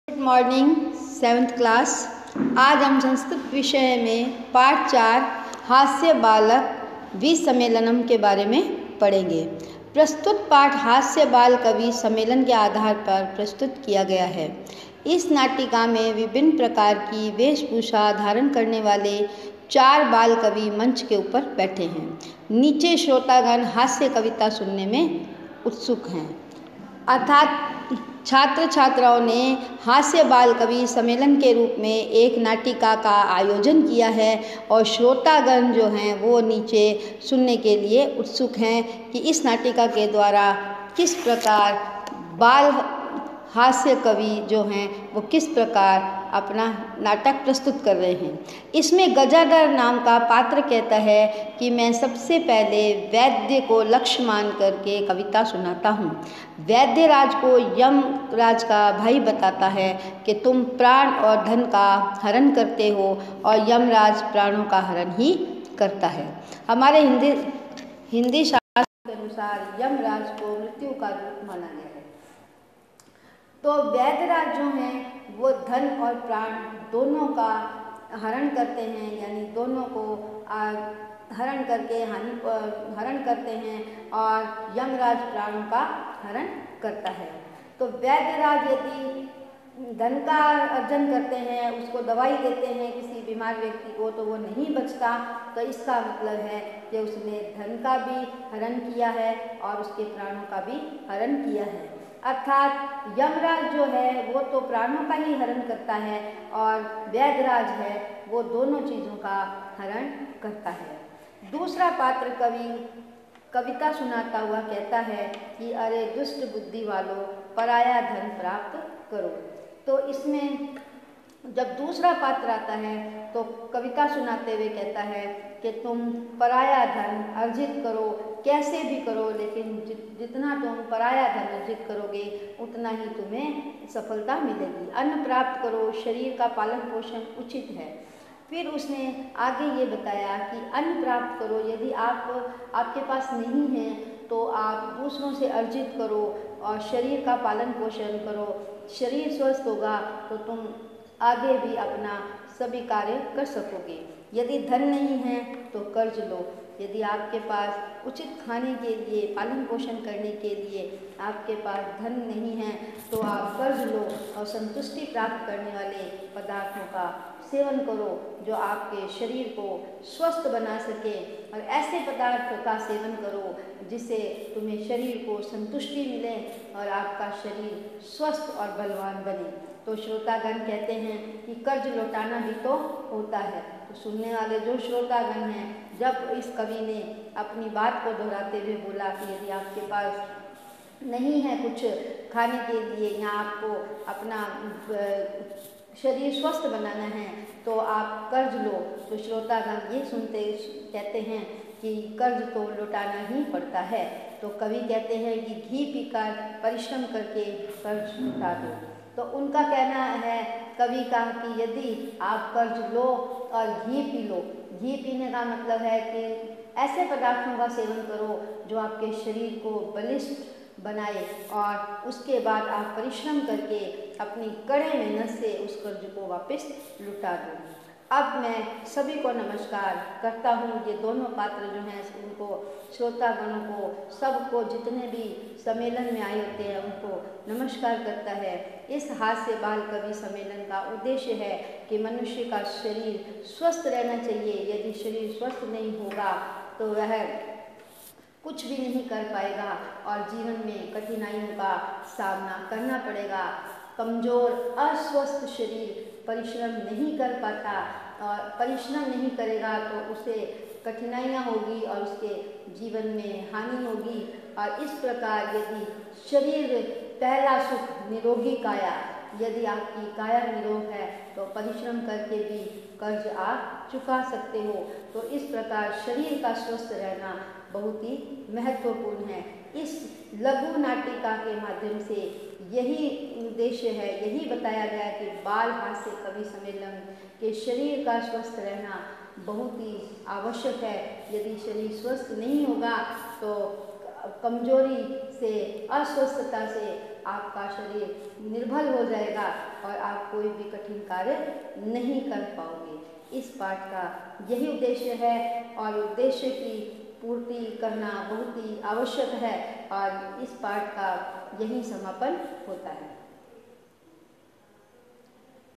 Good morning 7th class. आज हम संस्कृत विषय में पाठ 4 हास्य बालक विसम्मेलनम के बारे में पढ़ेंगे। प्रस्तुत पाठ हास्य बाल कवि सम्मेलन के आधार पर प्रस्तुत किया गया है। इस नाटिका में विभिन्न प्रकार की वेशभूषा धारण करने वाले 4 बाल कवि मंच के ऊपर बैठे हैं। नीचे श्रोतागण हास्य कविता सुनने में उत्सुक हैं। अर्थात छात्र छात्राओं ने हास्य बाल कवि सम्मेलन के रूप में एक नाटिका का आयोजन किया है और श्रोतागण जो हैं वो नीचे सुनने के लिए उत्सुक हैं कि इस नाटिका के द्वारा किस प्रकार बाल हास्य कवि जो हैं वो किस प्रकार अपना नाटक प्रस्तुत कर रहे हैं। इसमें गजाधर नाम का पात्र कहता है कि मैं सबसे पहले वैद्य को लक्ष्य मान करके कविता सुनाता हूँ। वैद्यराज को यमराज का भाई बताता है कि तुम प्राण और धन का हरण करते हो और यमराज प्राणों का हरण ही करता है। हमारे हिंदी शास्त्र के अनुसार यमराज को मृत्यु का रूप माना गया है। तो वैद्यराज जो हैं वो धन और प्राण दोनों का हरण करते हैं, यानी दोनों को हरण करते हैं और यमराज प्राणों का हरण करता है। तो वैद्यराज यदि धन का अर्जन करते हैं, उसको दवाई देते हैं किसी बीमार व्यक्ति को, तो वो नहीं बचता, तो इसका मतलब है कि उसने धन का भी हरण किया है और उसके प्राणों का भी हरण किया है। अर्थात यमराज जो है वो तो प्राणों का ही हरण करता है और वैद्यराज है वो दोनों चीज़ों का हरण करता है। दूसरा पात्र कवि कविता सुनाता हुआ कहता है कि अरे दुष्ट बुद्धि वालों, पराया धन प्राप्त करो। तो इसमें जब दूसरा पात्र आता है तो कविता सुनाते हुए कहता है कि तुम पराया धन अर्जित करो, कैसे भी करो, लेकिन जितना तुम पराया धन अर्जित करोगे उतना ही तुम्हें सफलता मिलेगी। अन्न प्राप्त करो, शरीर का पालन पोषण उचित है। फिर उसने आगे ये बताया कि अन्न प्राप्त करो, यदि आपके पास नहीं है तो आप दूसरों से अर्जित करो और शरीर का पालन पोषण करो। शरीर स्वस्थ होगा तो तुम आगे भी अपना सभी कार्य कर सकोगे। यदि धन नहीं है तो कर्ज लो। यदि आपके पास उचित खाने के लिए, पालन पोषण करने के लिए आपके पास धन नहीं है तो आप कर्ज लो और संतुष्टि प्राप्त करने वाले पदार्थों का सेवन करो जो आपके शरीर को स्वस्थ बना सके, और ऐसे पदार्थ का सेवन करो जिससे तुम्हें शरीर को संतुष्टि मिले और आपका शरीर स्वस्थ और बलवान बने। तो श्रोतागण कहते हैं कि कर्ज लौटाना भी तो होता है। तो सुनने वाले जो श्रोतागण हैं, जब इस कवि ने अपनी बात को दोहराते हुए बोला कि यदि आपके पास नहीं है कुछ खाने के लिए या आपको अपना शरीर स्वस्थ बनाना है तो आप कर्ज लो, तो श्रोतागण ये सुनते कहते हैं कि कर्ज तो लौटाना ही पड़ता है। तो कवि कहते हैं कि घी पीकर परिश्रम करके कर्ज लौटा दो। तो उनका कहना है कवि का कि यदि आप कर्ज लो और घी पी लो, घी पीने का मतलब है कि ऐसे पदार्थों का सेवन करो जो आपके शरीर को बलिष्ठ बनाए और उसके बाद आप परिश्रम करके अपनी कड़े मेहनत से उस कर्ज को वापस लुटा दो। अब मैं सभी को नमस्कार करता हूँ। ये दोनों पात्र जो हैं उनको, श्रोतागणों को, सबको, जितने भी सम्मेलन में आए होते हैं उनको नमस्कार करता है। इस हास्य बाल कवि सम्मेलन का उद्देश्य है कि मनुष्य का शरीर स्वस्थ रहना चाहिए। यदि शरीर स्वस्थ नहीं होगा तो वह कुछ भी नहीं कर पाएगा और जीवन में कठिनाइयों का सामना करना पड़ेगा। कमज़ोर अस्वस्थ शरीर परिश्रम नहीं कर पाता और परिश्रम नहीं करेगा तो उसे कठिनाइयाँ होगी और उसके जीवन में हानि होगी। और इस प्रकार यदि शरीर पहला सुख निरोगी काया, यदि आपकी काया निरोग है तो परिश्रम करके भी कर्ज आप चुका सकते हो। तो इस प्रकार शरीर का स्वस्थ रहना बहुत ही महत्वपूर्ण है। इस लघु नाटिका के माध्यम से यही उद्देश्य है, यही बताया गया कि बाल हास्य कवि सम्मेलन के शरीर का स्वस्थ रहना बहुत ही आवश्यक है। यदि शरीर स्वस्थ नहीं होगा तो कमजोरी से, अस्वस्थता से आपका शरीर निर्बल हो जाएगा और आप कोई भी कठिन कार्य नहीं कर पाओगे। इस पाठ का यही उद्देश्य है और उद्देश्य की पूर्ति करना बहुत ही आवश्यक है और इस पाठ का यही समापन होता है।